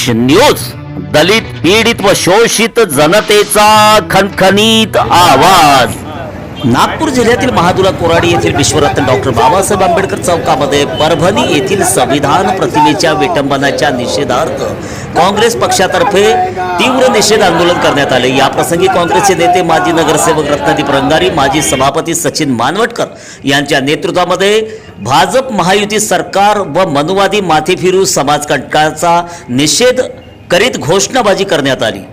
Maharashtra news, दलित पीडित व शोषित जनतेचा खणखणीत आवाज। नागपूर जिल्ह्यातील महादुला कोराडी येथील विश्वरत्न डॉक्टर बाबासाहेब आंबेडकर चौकामध्ये परभणी येथील संविधान प्रतिमेच्या विटंबनाच्या निषेधार्थ काँग्रेस पक्षातर्फे तीव्र निषेध आंदोलन करण्यात आले। या प्रसंगी काँग्रेसचे नेते माजी नगरसेवक रत्नदीप रंगारी, माजी सभापती सचिन मानवटकर यांच्या नेतृत्वामध्ये भाजप महायुती सरकार व मनुवादी माथेफिरू समाजकंटकाचा निषेध करीत घोषणाबाजी करण्यात आली।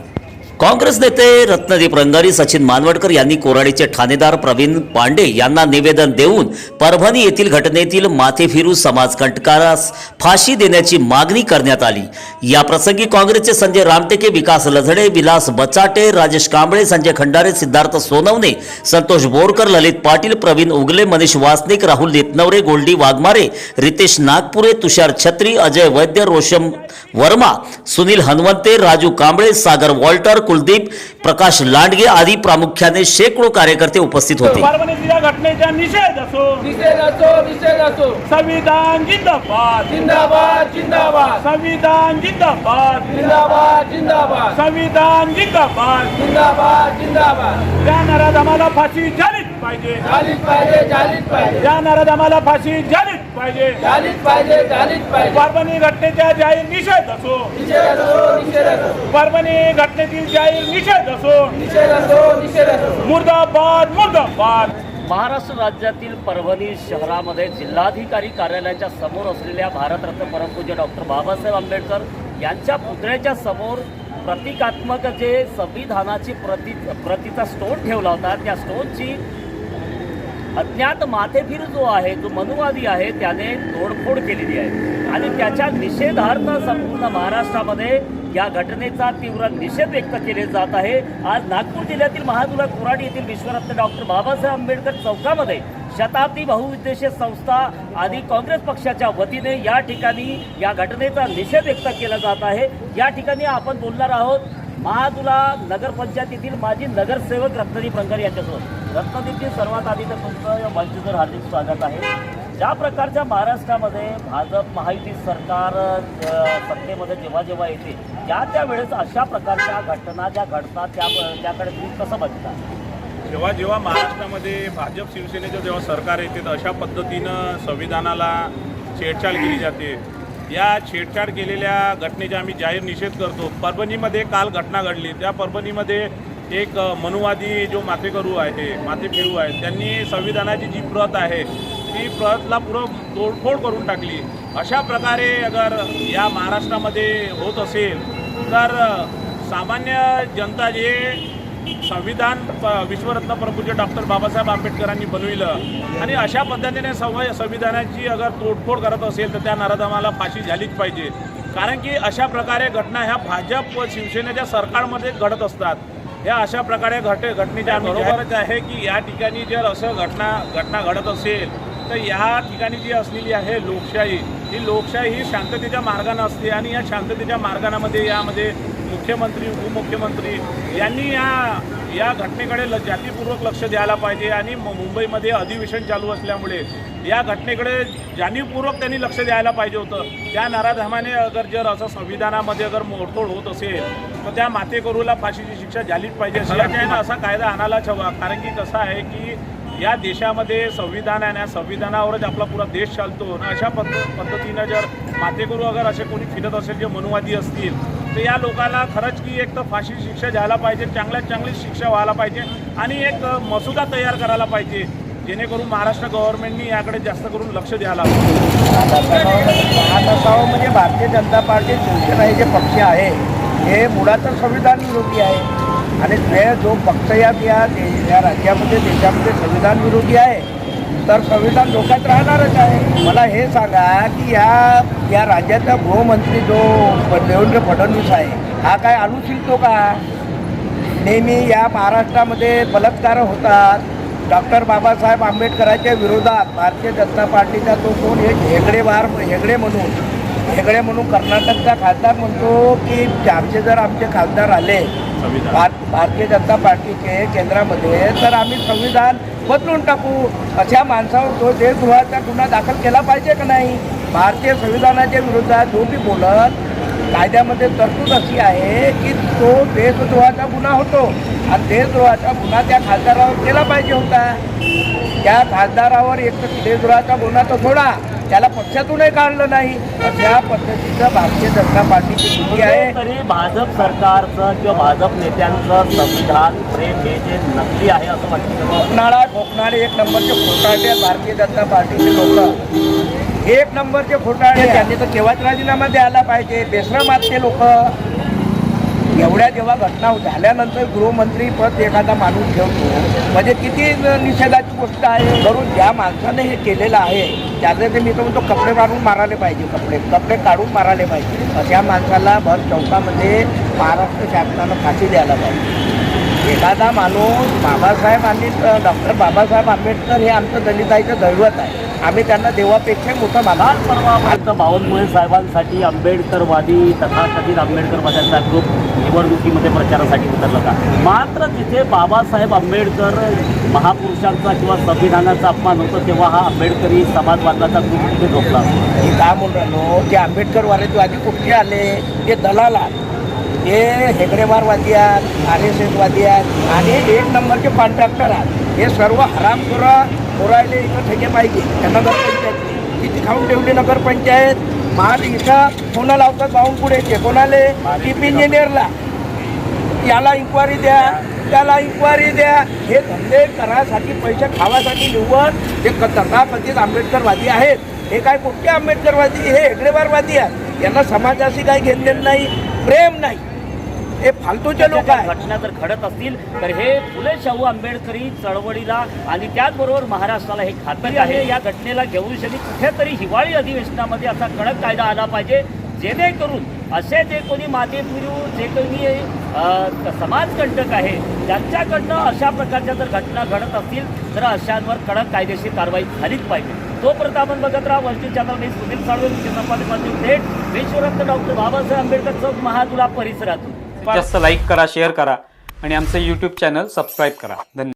काँग्रेस नेते रत्नदीप रंगारी, सचिन मानवटकर यांनी कोराडीचे ठाणेदार प्रवीण पांडे यांना निवेदन देऊन परभणी येथील घटनेतील माथेफिरू समाजकंटकास फाशी देण्याची मागणी करण्यात आली। या प्रसंगी काँग्रेसचे संजय रामटेके, विकास लझडे, विलास बचाटे, राजेश कांबळे, संजय खंडारे, सिद्धार्थ सोनवणे, संतोष बोरकर, ललित पाटील, प्रवीण उगले, मनीष वासनिक, राहुल नेतनवरे, गोल्डी वाघमारे, रितेश नागपुरे, तुषार छत्री, अजय वैद्य, रोशम वर्मा, सुनील हनवंते, राजू कांबळे, सागर वॉल्टर, कुलदीप, प्रकाश लांडगे आदी प्रामुख्याने शेकडो कार्यकर्ते उपस्थित होते। परभणीच्या घटनेचा निषेध असो, संविधान जिंदाबाद जिंदाबाद जिंदाबाद, संविधान जिंदाबाद जिंदाबाद जिंदाबाद, संविधान जिंदाबाद जिंदाबाद जिंदाबाद। त्या नाराज आम्हाला फाशी झालीच पाहिजे, झालीच पाहिजे, झालीच पाहिजे। त्या नाराज आम्हाला फाशी झालीच पाहिजे, झालीच पाहिजे, झालीच पाहिजे। परभणी घटनेचा जाहीर निषेध असो, निषेध असो, निषेध असो। परभणी घटनेतील जाहीर निषेध असो, निषेध असो, निषेध असो। मुर्दाबाद मुर्दाबाद। महाराष्ट्र राज्यातील परभणी शहरामध्ये जिल्हाधिकारी कार्यालयाच्या समोर असलेल्या भारतरत्न परमपूज्य डॉक्टर बाबासाहेब आंबेडकर यांच्या पुतळ्याच्या समोर प्रतिकात्मक जे संविधानाची प्रतीचा स्टोन ठेवला होता, त्या स्टोनची अज्ञात माथेफिरू जो आहे, जो मनुवादी आहे, त्याने तोडफोड केलेली आहे आणि त्याच्या निषेधार्थ संपूर्ण महाराष्ट्रामध्ये या घटनेचा तीव्र निषेध व्यक्त केले जात आहे। आज नागपूर जिल्ह्यातील महादुला कोराडी येथील विश्वरत्न डॉक्टर बाबासाहेब आंबेडकर चौकामध्ये शताब्दी बहुउद्देशीय संस्था आणि काँग्रेस पक्षाच्या वतीने या ठिकाणी या घटनेचा निषेध व्यक्त केला जात आहे। या ठिकाणी आपण बोलणार आहोत महादुला नगरपंचायतीतील माजी नगरसेवक रत्नदीप रंगारी यांच्यासोबत। रत्नदीपजी, सर्वात आधी तर तुमचं या मंचावर हार्दिक स्वागत आहे। ज्या प्रकारच्या महाराष्ट्रामध्ये भाजप महायुती सरकार सत्तेमध्ये जेव्हा जेव्हा येते त्या वेळेस अशा प्रकारच्या घटना ज्या घडतात त्याकडे तुम्ही कसं बघता? जेव्हा जेव्हा महाराष्ट्रामध्ये भाजप शिवसेनेचं जेव्हा सरकार येते तर अशा पद्धतीनं संविधानाला छेडछाड केली जाते। या छेडछाड केलेल्या घटनेचा आम्ही जाहीर निषेध करतो। परभणीमध्ये काल घटना घडली, त्या परभणीमध्ये एक मनुवादी जो माथेफिरू आहे त्यांनी संविधानाची जी प्रत आहे ती प्रतला पुरं तोडफोड करून टाकली। अशा प्रकारे अगर या महाराष्ट्रामध्ये होत असेल तर सामान्य जनता जे संविधान विश्वरत्न परमपूज्य डॉक्टर बाबासाहेब आंबेडकरांनी बनविलं आणि अशा पद्धतीने संविधानाची अगर तोडफोड करत असेल तर त्या नराधमाला फाशी झालीच पाहिजे। कारण की अशा प्रकारे घटना ह्या भाजप व शिवसेनेच्या सरकारमध्ये घडत असतात। या अशा प्रकारे घटनेच्या बरोबरच आहे की या ठिकाणी जर असं घटना घडत असेल तर या ठिकाणी जी असलेली आहे लोकशाही, ही लोकशाही ही शांततेच्या मार्गाने असते आणि या शांततेच्या मार्गामध्ये यामध्ये मुख्यमंत्री, उपमुख्यमंत्री यांनी या घटनेकडे जातीपूर्वक लक्ष द्यायला पाहिजे आणि मुंबईमध्ये अधिवेशन चालू असल्यामुळे या घटनेकडे जाणीवपूर्वक त्यांनी लक्ष द्यायला पाहिजे होतं। त्या नराधमाने जर असं संविधानामध्ये मोडतोड होत असेल तर त्या माथेफिरूला फाशीची शिक्षा झालीच पाहिजे। असा कायदा आणायलाच हवा। कारण की कसं आहे की या देशामध्ये संविधान आहे ना, संविधानावरच आपला पुरा देश चालतो। अशा पद्धतीनं जर माथेफिरू असे कोणी फिरत असेल जे मनुवादी असतील तर या लोकांना खरंच की एक तर फाशी शिक्षा द्यायला पाहिजे, चांगल्यात चांगली शिक्षा व्हायला पाहिजे आणि एक मसुदा तयार करायला पाहिजे जेणेकरून महाराष्ट्र गव्हर्नमेंटनी याकडे जास्त करून लक्ष द्यायला म्हणजे भारतीय जनता पार्टी, शिवसेना हे जे पक्ष आहे हे मुळातच संविधान विरोधी आहे आणि जो पक्ष या राज्यामध्ये देशामध्ये संविधान विरोधी आहे तर संविधान धोक्यात राहणारच आहे। मला हे सांगा की या राज्याचा गृहमंत्री जो देवेंद्र फडणवीस आहे हा काय अनुशिलतो का? नेहमी या महाराष्ट्रामध्ये बलात्कार होतात। डॉक्टर बाबासाहेब आंबेडकरांच्या विरोधात भारतीय जनता पार्टीचा तो कोण हेगडे म्हणून कर्नाटकचा खासदार म्हणतो की जर आमचे खासदार आले भारतीय जनता पार्टीचे केंद्रामध्ये तर आम्ही संविधान बदलून टाकू। अशा माणसावर तो देशद्रोहाचा गुन्हा दाखल केला पाहिजे का नाही? भारतीय संविधानाच्या विरोधात जो बी बोलत कायद्यामध्ये तरतूद अशी आहे की तो देशद्रोहाचा गुन्हा होतो आणि देशद्रोहाचा गुन्हा त्या खासदारावर केला पाहिजे होता. त्या खासदारावर एक तर देशद्रोहाचा गुन्हा तर सोडा, त्याला पक्षातूनही काढलं नाही. अशा पद्धतीचं भारतीय जनता पार्टीची स्थिती आहे. तरी भाजप सरकारचं किंवा भाजप नेत्यांचं संविधान प्रेम हे जे नकली आहे असं वाटतं. ठोकणारे एक नंबरचे घोटाळे भारतीय जनता पार्टीचे लोक, एक नंबरचे घोटाळे. त्यांनी तर केव्हाच राजीनामा द्यायला पाहिजे. बेशरम आहेत ते लोक. एवढ्या जेव्हा घटना झाल्यानंतर गृहमंत्री पद एखादा माणूस ठेवतो म्हणजे किती निषेधाची गोष्ट आहे. करून ज्या माणसाने हे केलेलं आहे त्याचे ते मी तर म्हणतो कपडे काढून मारायला पाहिजे. कपडे काढून मारायला पाहिजे. अशा माणसाला भर चौकामध्ये महाराष्ट्र शासनानं फाशी द्यायला पाहिजे. एखादा माणूस बाबासाहेब डॉक्टर बाबासाहेब आंबेडकर हे आमचं दलिताचं दैवत आहे. आम्ही त्यांना देवापेक्षा मोठं मानाल. परवा बावनकुळे साहेबांसाठी आंबेडकरवादी तथाकथित आंबेडकरवाद्यांचा ग्रुप निवडणुकीमध्ये प्रचारासाठी उतरला होता. मात्र तिथे बाबासाहेब आंबेडकर महापुरुषांचा किंवा संविधानाचा अपमान होतो तेव्हा हा आंबेडकरी समाजवादाचा ग्रुप तिथे झोपला. हे काय म्हणून राहिलो ते आंबेडकरवादी कुठे आले? ते दलाल आहेत. हे हेगडेवारवादी आहेत, RSSवादी आहेत आणि एक नंबरचे कॉन्ट्रॅक्टर आहेत. हे सर्व हरामखोरं पोरायले इथं ठेके पाहिजे. त्या नगरपंचायत किती खाऊन ठेवली नगरपंचायत. माल इथं कोणा लावतात बावनकुळेचे, कोणाले चीफ इंजिनियरला. याला इन्क्वायरी द्या, त्याला इन्क्वायरी द्या. हे धंदे करासाठी पैसे खावासाठी निवड ते तथाकथित आंबेडकरवादी आहेत. हे काय कुठले आंबेडकरवादी? हे हेगडेवारवादी आहेत. यांना समाजाशी काही घेणदेण नाही, प्रेम नाही. हे फालतूचे लोक आहेत. घटना जर घडत असतील तर हे फुले शाहू आंबेडकरी चळवळीला आणि त्याचबरोबर महाराष्ट्राला हे खात्री आहे. या घटनेला घेऊन शनी कुठेतरी हिवाळी अधिवेशनामध्ये असा कडक कायदा आला पाहिजे जेणेकरून असे जे कोणी मातेपुरू जे कोणी समाजकंटक आहे त्यांच्याकडनं अशा प्रकारच्या जर घटना घडत असतील तर अशांवर कडक कायदेशीर कारवाई झालीच पाहिजे. तोपर्यंत आपण बघत राहा वर्षी चॅनल. मी सुनील साळवे, मुख्य संपादक थेट विश्वरत्न डॉक्टर बाबासाहेब आंबेडकर चौक महादुला परिसरातून. जास्त लाईक करा, शेअर करा आणि आमचं यूट्यूब चॅनल सबस्क्राईब करा. धन्यवाद.